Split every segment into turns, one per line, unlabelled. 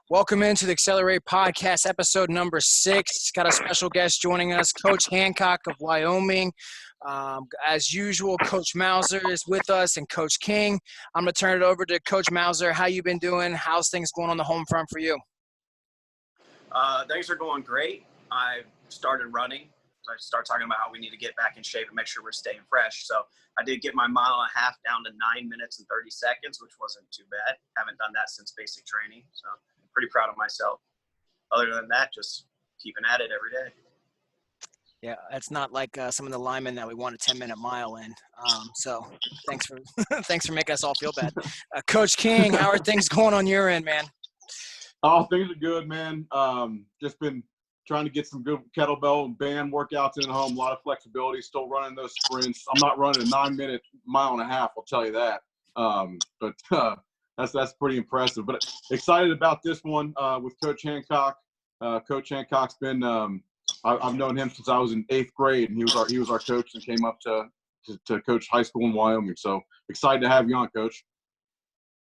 Welcome into the Accelerate Podcast, episode number 6. Got a special guest joining us, Coach Hancock of Wyoming. As usual, Coach Hauser is with us and Coach King. I'm going to turn it over to Coach Hauser. How you been doing? How's things going on the home front for you?
Things are going great. I started running. I started talking about how we need to get back in shape and make sure we're staying fresh. So I did get my mile and a half down to 9 minutes and 30 seconds, which wasn't too bad. Haven't done that since basic training. So I'm pretty proud of myself. Other than that, just keeping at it every day.
Yeah, that's not like some of the linemen that we want a 10-minute mile in. So thanks for thanks for making us all feel bad. Coach King, how are things going on your end, man?
Oh, things are good, man. Just been trying to get some good kettlebell and band workouts in at home. A lot of flexibility. Still running those sprints. I'm not running a 9-minute mile and a half. I'll tell you that. But that's pretty impressive. But excited about this one with Coach Hancock. Coach Hancock's been I've known him since I was in 8th grade, and he was our coach and came up to coach high school in Wyoming. So excited to have you on, Coach.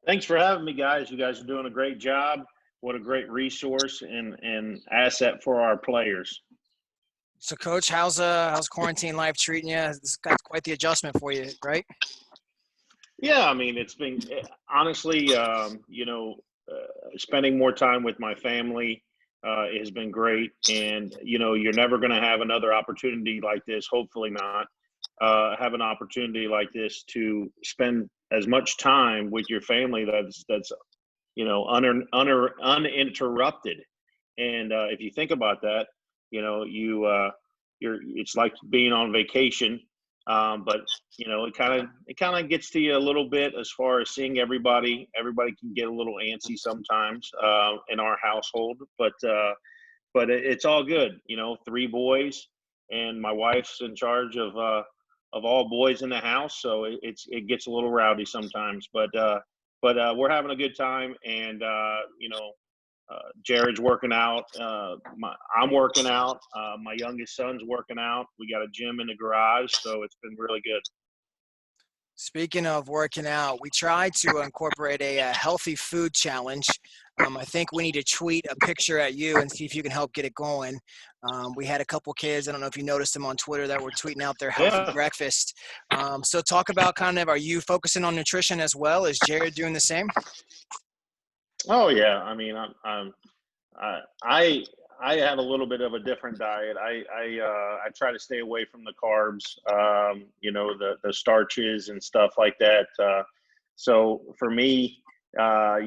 Thanks for having me, guys. You guys are doing a great job. What a great resource and asset for our players.
So, Coach, how's quarantine life treating you? This got quite the adjustment for you, right?
Yeah, I mean, it's been honestly, spending more time with my family has been great. And, you're never going to have another opportunity like this, hopefully not, have an opportunity like this to spend as much time with your family that's uninterrupted. And if you think about that, it's like being on vacation. But it kind of gets to you a little bit as far as seeing everybody. Everybody can get a little antsy sometimes in our household, but it's all good. 3 boys, and my wife's in charge of all boys in the house, so it gets a little rowdy sometimes. But we're having a good time, and Jared's working out. I'm working out. My youngest son's working out. We got a gym in the garage, so it's been really good.
Speaking of working out, we tried to incorporate a healthy food challenge. I think we need to tweet a picture at you and see if you can help get it going. We had a couple kids, I don't know if you noticed them on Twitter, that were tweeting out their healthy breakfast. So talk about are you focusing on nutrition as well? Is Jared doing the same?
Oh yeah, I mean, I have a little bit of a different diet. I try to stay away from the carbs, the starches and stuff like that. So for me, I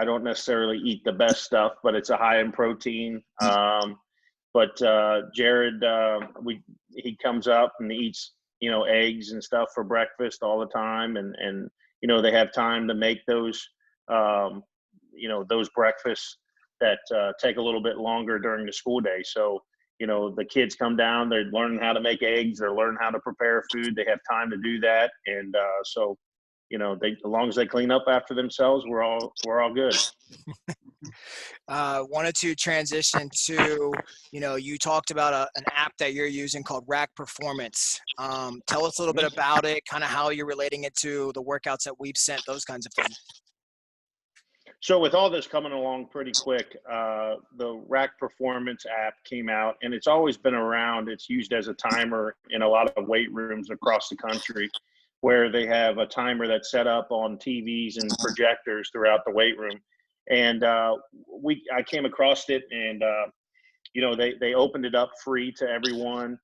don't necessarily eat the best stuff, but it's a high in protein. But Jared, he comes up and eats, eggs and stuff for breakfast all the time. And they have time to make those breakfasts that take a little bit longer during the school day. So, the kids come down, they're learning how to make eggs, they're learning how to prepare food. They have time to do that. And so, as long as they clean up after themselves, we're all good.
Wanted to transition to, you talked about an app that you're using called Rack Performance. Tell us a little bit about it, kind of how you're relating it to the workouts that we've sent, those kinds of things.
So with all this coming along pretty quick, the Rack Performance app came out, and it's always been around. It's used as a timer in a lot of weight rooms across the country, where they have a timer that's set up on TVs and projectors throughout the weight room. And I came across it, and they opened it up free to everyone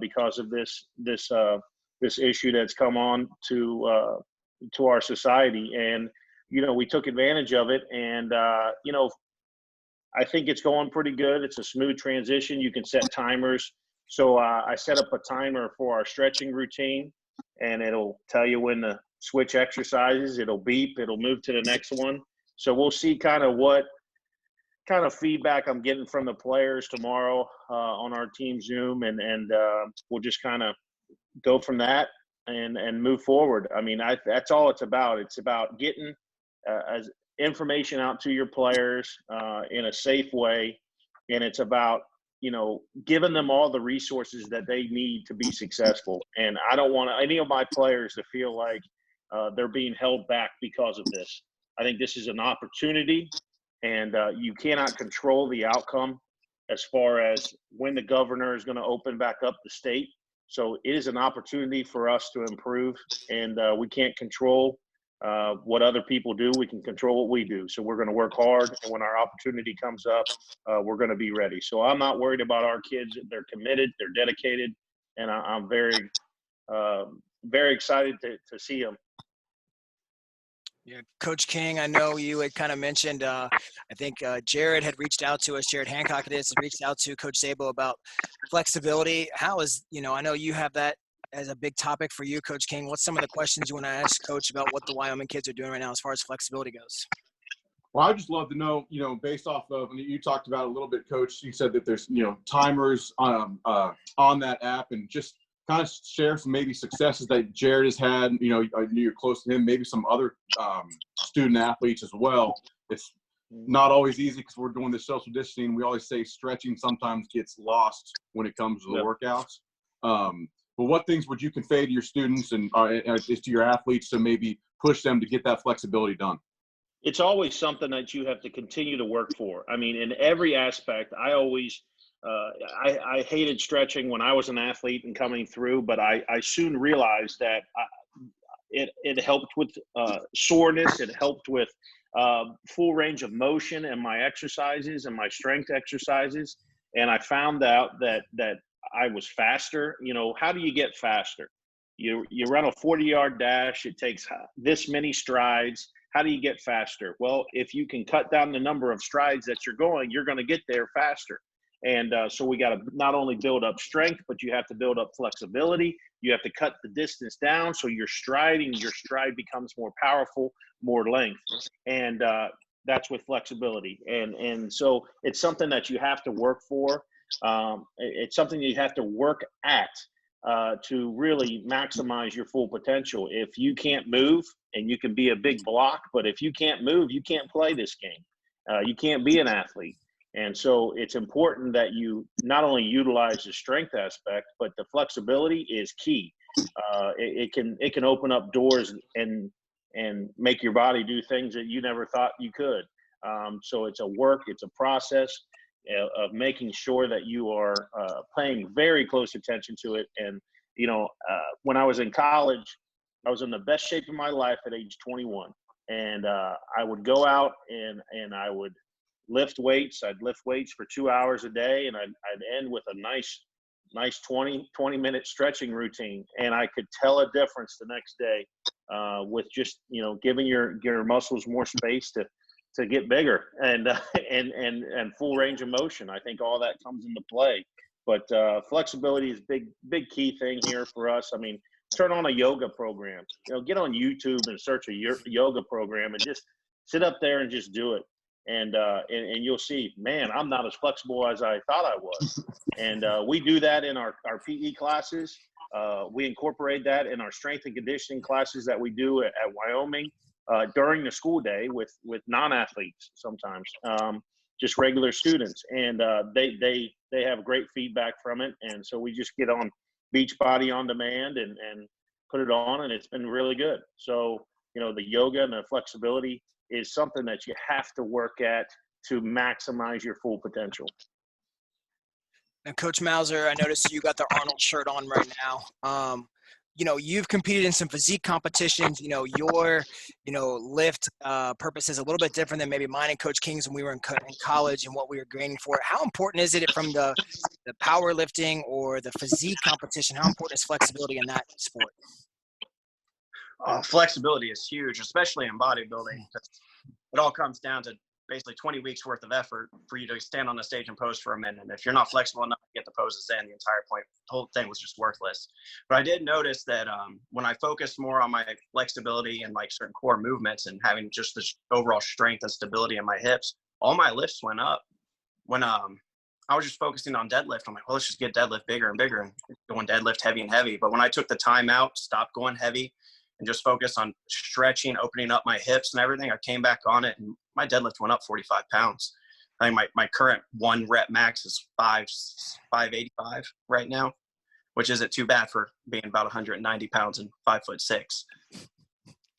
because of this issue that's come on to our society. And we took advantage of it, and I think it's going pretty good. It's a smooth transition. You can set timers. So I set up a timer for our stretching routine, and it'll tell you when to switch exercises. It'll beep. It'll move to the next one. So we'll see kind of what kind of feedback I'm getting from the players tomorrow on our team Zoom, and we'll just kind of go from that and move forward. I mean, that's all it's about. It's about getting as information out to your players in a safe way, and it's about giving them all the resources that they need to be successful. And I don't want any of my players to feel like they're being held back because of this. I think this is an opportunity And you cannot control the outcome as far as when the governor is going to open back up the state. So it is an opportunity for us to improve, and we can't control what other people do. We can control what we do. So we're going to work hard, and when our opportunity comes up, we're going to be ready. So I'm not worried about our kids. They're committed, they're dedicated, and I'm very, very excited to see them.
Yeah, Coach King, I know you had kind of mentioned, I think Jared had reached out to us, Jared Hancock it is, had reached out to Coach Sabo about flexibility. How is, I know you have that as a big topic for you, Coach King. What's some of the questions you want to ask Coach about what the Wyoming kids are doing right now as far as flexibility goes?
Well, I'd just love to know, based off of, you talked about it a little bit, Coach, you said that there's, timers on that app, and just kind of share some maybe successes that Jared has had. I knew you're close to him, maybe some other student athletes as well. It's not always easy because we're doing this social distancing. We always say stretching sometimes gets lost when it comes to the workouts. But what things would you convey to your students and to your athletes to maybe push them to get that flexibility done?
It's always something that you have to continue to work for. I mean, in every aspect, I always I hated stretching when I was an athlete and coming through, but I soon realized that it helped with soreness. It helped with full range of motion and my exercises and my strength exercises. And I found out that I was faster. How do you get faster? You run a 40-yard dash. It takes this many strides. How do you get faster? Well, if you can cut down the number of strides that you're going to get there faster. And so we got to not only build up strength, but you have to build up flexibility. You have to cut the distance down so your stride becomes more powerful, more length. And that's with flexibility. And so it's something that you have to work for. It's something you have to work at to really maximize your full potential. If you can't move, and you can be a big block, but if you can't move, you can't play this game. You can't be an athlete. And so it's important that you not only utilize the strength aspect, but the flexibility is key. It can open up doors and make your body do things that you never thought you could. So it's a process of making sure that you are paying very close attention to it. And, when I was in college, I was in the best shape of my life at age 21. And I would go out and I would lift weights. I'd lift weights for 2 hours a day, and I'd end with a nice 20-minute stretching routine. And I could tell a difference the next day with just, giving your muscles more space to get bigger and full range of motion. I think all that comes into play. But flexibility is big key thing here for us. I mean, turn on a yoga program. Get on YouTube and search a yoga program and just sit up there and just do it. And you'll see, man, I'm not as flexible as I thought I was. And we do that in our PE classes. We incorporate that in our strength and conditioning classes that we do at Wyoming during the school day with non-athletes sometimes, just regular students. And they have great feedback from it. And so we just get on Beachbody on demand and put it on, and it's been really good. So, the yoga and the flexibility is something that you have to work at to maximize your full potential.
And Coach Mauser, I noticed you got the Arnold shirt on right now. You've competed in some physique competitions. Your lift purpose is a little bit different than maybe mine and Coach King's when we were in college and what we were gaining for it. How important is it from the powerlifting or the physique competition? How important is flexibility in that sport?
Flexibility is huge, especially in bodybuilding. It all comes down to basically 20 weeks worth of effort for you to stand on the stage and pose for a minute. And if you're not flexible enough to get the poses in, the entire point, the whole thing was just worthless. But I did notice that when I focused more on my flexibility and like certain core movements and having just the overall strength and stability in my hips, all my lifts went up. When I was just focusing on deadlift, I'm like, well, let's just get deadlift bigger and bigger and going deadlift heavy and heavy. But when I took the time out, stopped going heavy, and just focused on stretching, opening up my hips and everything, I came back on it and my deadlift went up 45 pounds. I think my current 1 rep max is 585 right now, which isn't too bad for being about 190 pounds and 5'6".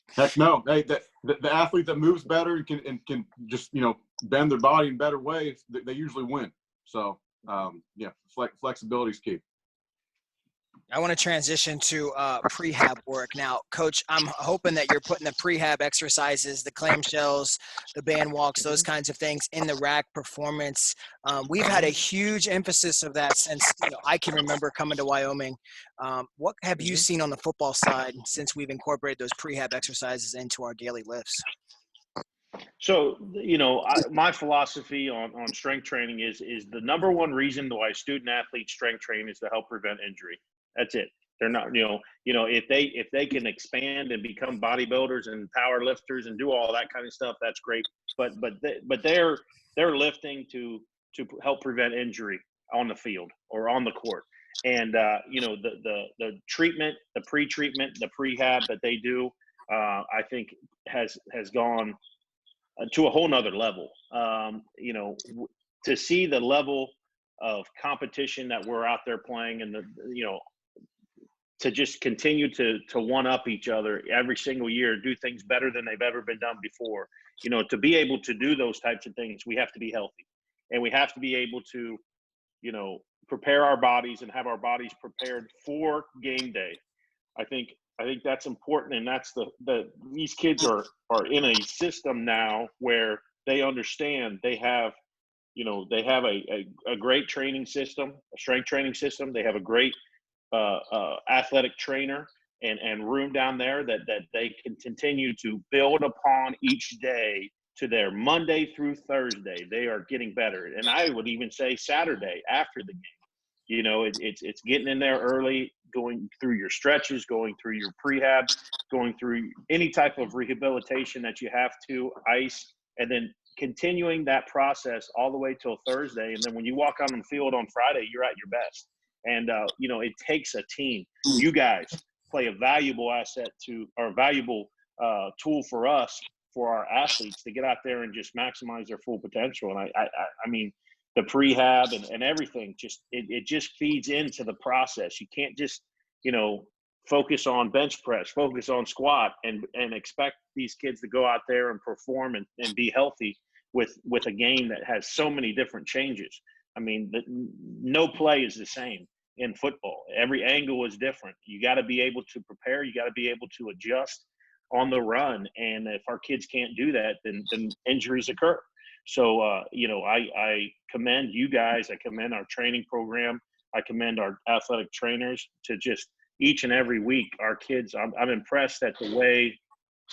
Heck no. Hey, the athlete that moves better and can just, bend their body in better ways, they usually win. So yeah, flexibility is key.
I want to transition to prehab work. Now, Coach, I'm hoping that you're putting the prehab exercises, the clamshells, the band walks, those kinds of things in the rack performance. We've had a huge emphasis of that since I can remember coming to Wyoming. What have you seen on the football side since we've incorporated those prehab exercises into our daily lifts?
So, my philosophy on strength training is the number one reason why student athletes strength train is to help prevent injury. That's it. They're not, if they can expand and become bodybuilders and power lifters and do all that kind of stuff, that's great. But they're lifting to help prevent injury on the field or on the court. And the treatment, the pre-treatment, the prehab that they do, I think has gone to a whole nother level. To see the level of competition that we're out there playing, and to just continue to one up each other every single year, do things better than they've ever been done before. To be able to do those types of things, we have to be healthy, and we have to be able to, prepare our bodies and have our bodies prepared for game day. I think that's important, and that's these kids are in a system now where they understand they have a great training system, a strength training system. They have a great athletic trainer and room down there that they can continue to build upon each day to their Monday through Thursday. They are getting better. And I would even say Saturday after the game. It's getting in there early, going through your stretches, going through your prehab, going through any type of rehabilitation that you have to, ice, and then continuing that process all the way till Thursday. And then when you walk on the field on Friday, you're at your best. And, it takes a team. You guys play a valuable asset or a valuable tool for us, for our athletes, to get out there and just maximize their full potential. And I mean, the prehab and everything, it just feeds into the process. You can't just, focus on bench press, focus on squat, and expect these kids to go out there and perform and be healthy with a game that has so many different changes. I mean, no play is the same in football. Every angle is different. You got to be able to prepare. You got to be able to adjust on the run. And if our kids can't do that, then injuries occur. So, I commend you guys. I commend our training program. I commend our athletic trainers to just each and every week, our kids, I'm impressed at the way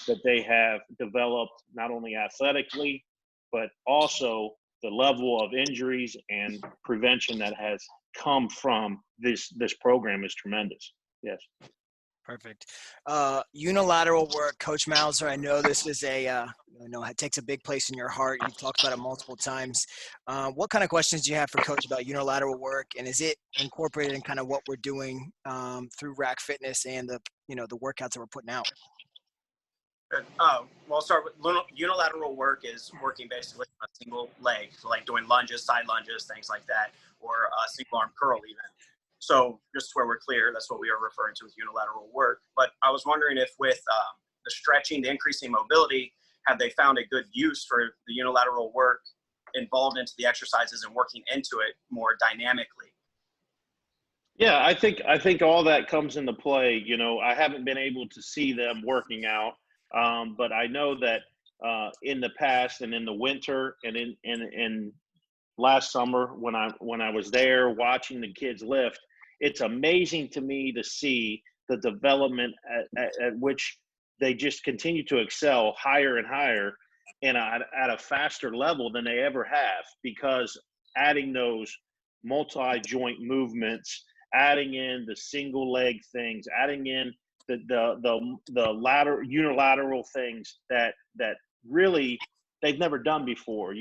that they have developed, not only athletically, but also the level of injuries and prevention that has come from this program is tremendous. Yes.
Perfect. Unilateral work, Coach Hauser. I know this is it takes a big place in your heart. You've talked about it multiple times. What kind of questions do you have for Coach about unilateral work, and is it incorporated in kind of what we're doing through Rack Fitness and the workouts that we're putting out?
Good. Well, I'll start with unilateral work is working basically on a single leg, so like doing lunges, side lunges, things like that, or a single arm curl even. So just where we're clear, that's what we are referring to as unilateral work. But I was wondering if with the stretching, the increasing mobility, have they found a good use for the unilateral work involved into the exercises and working into it more dynamically?
Yeah, I think all that comes into play. I haven't been able to see them working out, but I know that in the past and in the winter and in last summer when I was there watching the kids lift, it's amazing to me to see the development at which they just continue to excel higher and higher and at a faster level than they ever have, because adding those multi-joint movements, adding in the single leg things, adding in the unilateral things that really they've never done before.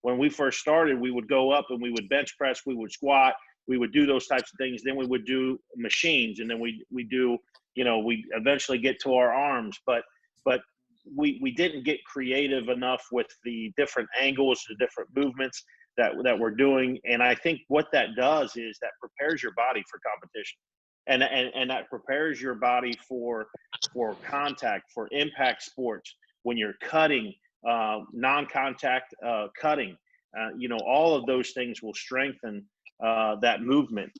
When we first started, we would go up and we would bench press, we would squat, we would do those types of things. Then we would do machines, and then we do, we eventually get to our arms, but we didn't get creative enough with the different angles, the different movements that we're doing. And I think what that does is that prepares your body for competition, and that prepares your body for contact, for impact sports. When you're cutting non-contact cutting. All of those things will strengthen that movement.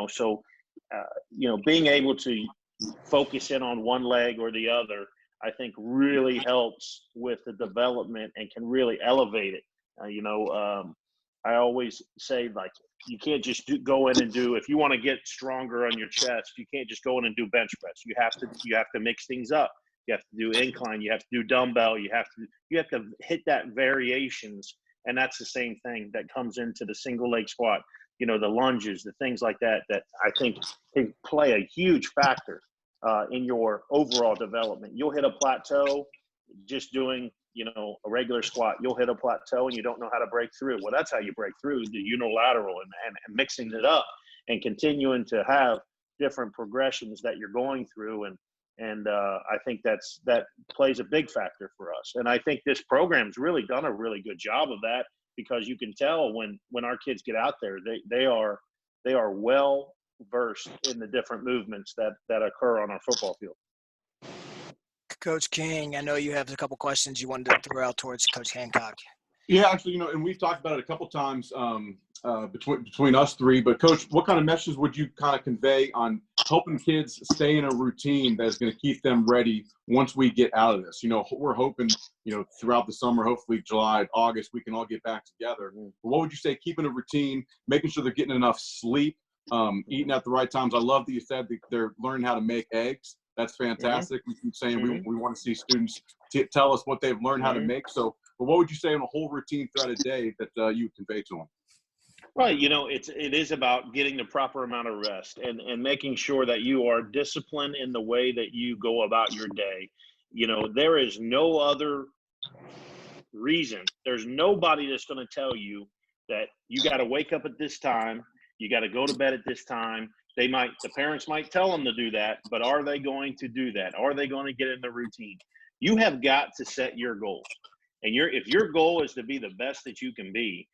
So being able to focus in on one leg or the other, I think really helps with the development and can really elevate it. I always say, like, you can't just go in and do, if you want to get stronger on your chest, you can't just go in and do bench press. You have to mix things up. You have to do incline. You have to do dumbbell. You have to hit that variations. And that's the same thing that comes into the single leg squat, the lunges, the things like that I think can play a huge factor in your overall development. You'll hit a plateau just doing, a regular squat. You'll hit a plateau and you don't know how to break through. Well, that's how you break through the unilateral and mixing it up and continuing to have different progressions that you're going through. And I think that plays a big factor for us. And I think this program's really done a really good job of that, because you can tell when our kids get out there, they are well versed in the different movements that occur on our football field.
Coach King, I know you have a couple questions you wanted to throw out towards Coach Hancock.
Yeah, actually, and we've talked about it a couple times between us three. But Coach, what kind of messages would you kind of convey on helping kids stay in a routine that is going to keep them ready once we get out of this? We're hoping, throughout the summer, hopefully July, August, we can all get back together. But what would you say, keeping a routine, making sure they're getting enough sleep, eating at the right times? I love that you said that they're learning how to make eggs. That's fantastic. We keep saying we want to see students tell us what they've learned how to make. So, but what would you say on a whole routine throughout a day that you would convey to them?
Right. It is about getting the proper amount of rest and making sure that you are disciplined in the way that you go about your day. There is no other reason. There's nobody that's going to tell you that you got to wake up at this time. You got to go to bed at this time. The parents might tell them to do that, but are they going to do that? Are they going to get in the routine? You have got to set your goals. And if your goal is to be the best that you can be,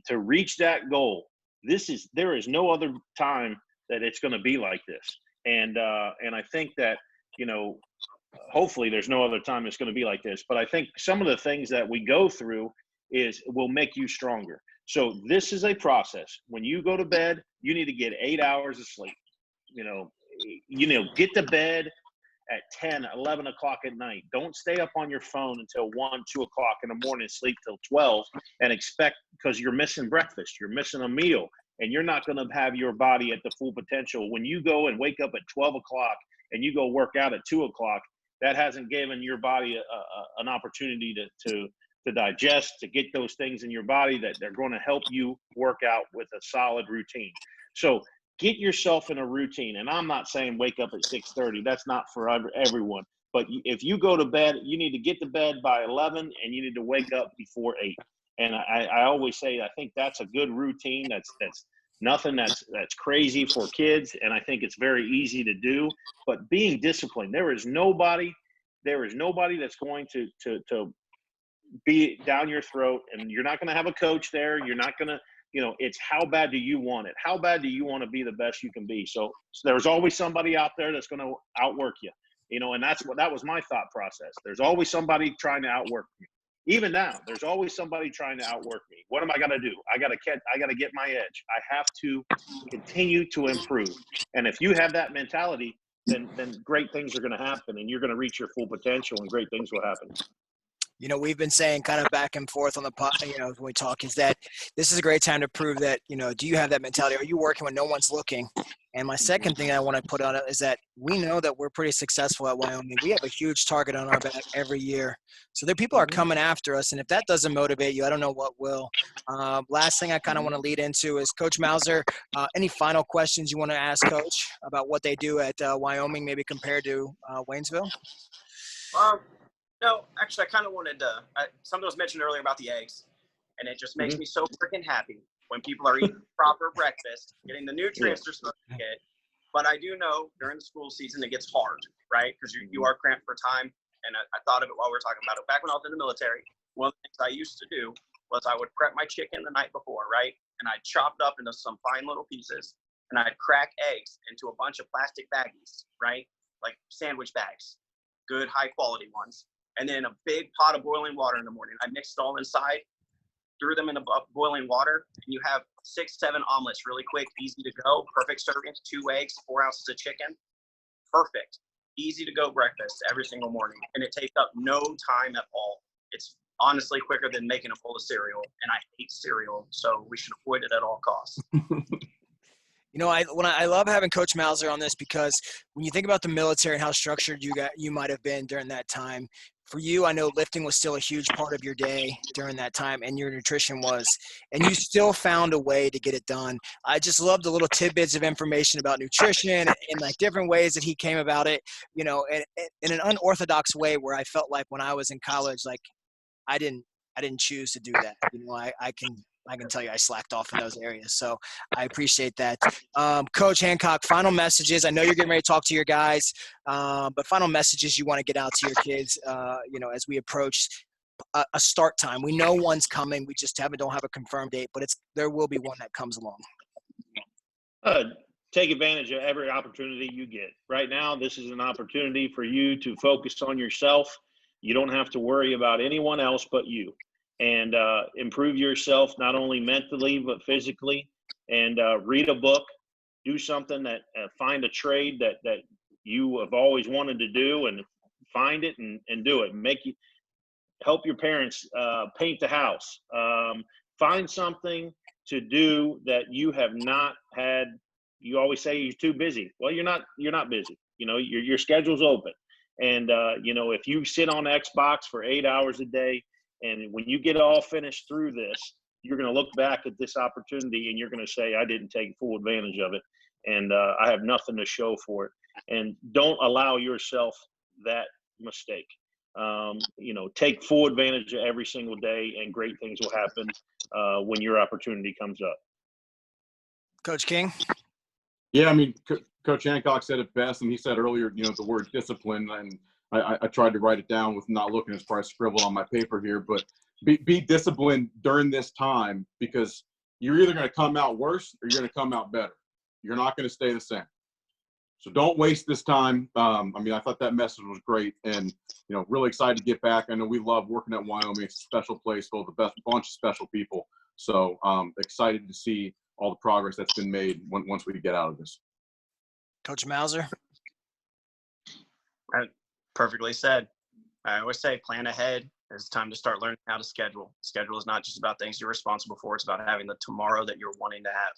to reach that goal, there is no other time that it's going to be like this. And I think that, hopefully there's no other time it's going to be like this. But I think some of the things that we go through will make you stronger. So this is a process. When you go to bed, you need to get 8 hours of sleep. Get to bed at 10, 11 o'clock at night. Don't stay up on your phone until 1, 2 o'clock in the morning, sleep till 12 and expect, because you're missing breakfast, you're missing a meal, and you're not going to have your body at the full potential. When you go and wake up at 12 o'clock and you go work out at 2 o'clock, that hasn't given your body an opportunity to digest, to get those things in your body that they're going to help you work out with a solid routine. So get yourself in a routine. And I'm not saying wake up at 6:30. That's not for everyone. But if you go to bed, you need to get to bed by 11 and you need to wake up before 8. And I always say, I think that's a good routine. That's nothing that's crazy for kids. And I think it's very easy to do, but being disciplined, there is nobody that's going to be down your throat, and you're not going to have a coach there. You're not going to, it's how bad do you want it? How bad do you want to be the best you can be? So there's always somebody out there that's going to outwork you, and that was my thought process. There's always somebody trying to outwork me. Even now, there's always somebody trying to outwork me. What am I going to do? I got to get my edge. I have to continue to improve. And if you have that mentality, then great things are going to happen, and you're going to reach your full potential, and great things will happen.
We've been saying kind of back and forth on the when we talk, is that this is a great time to prove that, do you have that mentality? Are you working when no one's looking? And my second thing I want to put on it is that we know that we're pretty successful at Wyoming. We have a huge target on our back every year. So there people are coming after us. And if that doesn't motivate you, I don't know what will. Last thing I kind of want to lead into is Coach Hauser. Any final questions you want to ask Coach about what they do at Wyoming, maybe compared to Waynesville?
No, actually, I kind of wanted to something was mentioned earlier about the eggs, and it just makes me so freaking happy when people are eating proper breakfast, getting the nutrients they're supposed to get. But I do know during the school season it gets hard, right? Because you are cramped for time. And I thought of it while we were talking about it. Back when I was in the military, one of the things I used to do was I would prep my chicken the night before, right? And I'd chop it up into some fine little pieces, and I'd crack eggs into a bunch of plastic baggies, right? Like sandwich bags, good high quality ones. and then a big pot of boiling water in the morning. I mixed it all inside, threw them in the boiling water, and you have 6-7 omelets really quick, easy to go, perfect servings, 2 eggs, 4 ounces of chicken. Perfect. Easy to go breakfast every single morning, and it takes up no time at all. It's honestly quicker than making a bowl of cereal, and I hate cereal, so we should avoid it at all costs.
You know, I love having Coach Hauser on this, because when you think about the military and how structured you might have been during that time, for you, I know lifting was still a huge part of your day during that time, and your nutrition was, and you still found a way to get it done. I just love the little tidbits of information about nutrition and like different ways that he came about it, you know, in an unorthodox way, where I felt like when I was in college, like I didn't choose to do that. You know, I can tell you I slacked off in those areas. So I appreciate that. Coach Hancock, final messages. I know you're getting ready to talk to your guys, but final messages you want to get out to your kids, you know, as we approach a start time. We know one's coming. We just don't have a confirmed date, but there will be one that comes along.
Take advantage of every opportunity you get. Right now, this is an opportunity for you to focus on yourself. You don't have to worry about anyone else but you, and improve yourself, not only mentally, but physically, and read a book, do something that find a trade that you have always wanted to do, and find it and do it. Help your parents paint the house. Find something to do that you have not had. You always say you're too busy. Well, you're not busy. You know, your schedule's open. And, you know, if you sit on Xbox for 8 hours a day, and when you get all finished through this, you're going to look back at this opportunity and you're going to say, I didn't take full advantage of it. And I have nothing to show for it. And don't allow yourself that mistake. You know, take full advantage of every single day, and great things will happen when your opportunity comes up.
Coach King?
Yeah, I mean, Coach Hancock said it best, and he said earlier, you know, the word discipline, and I tried to write it down with not looking as far as scribbled on my paper here, but be disciplined during this time, because you're either going to come out worse or you're going to come out better. You're not going to stay the same. So don't waste this time. I mean, I thought that message was great, and, you know, really excited to get back. I know we love working at Wyoming. It's a special place full of the best bunch of special people. So excited to see all the progress that's been made once we get out of this.
Coach Hauser?
Perfectly said. I always say plan ahead. It's time to start learning how to schedule. Schedule is not just about things you're responsible for. It's about having the tomorrow that you're wanting to have.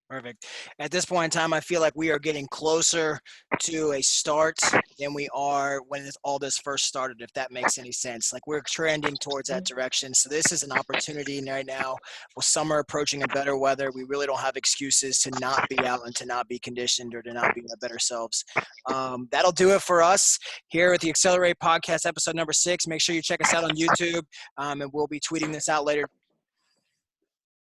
Perfect. At this point in time, I feel like we are getting closer to a start than we are when all this first started, if that makes any sense. Like, we're trending towards that direction. So this is an opportunity right now, with summer approaching and better weather. We really don't have excuses to not be out and to not be conditioned or to not be our better selves. That'll do it for us here at the Accelerate Podcast, episode number 6. Make sure you check us out on YouTube, and we'll be tweeting this out later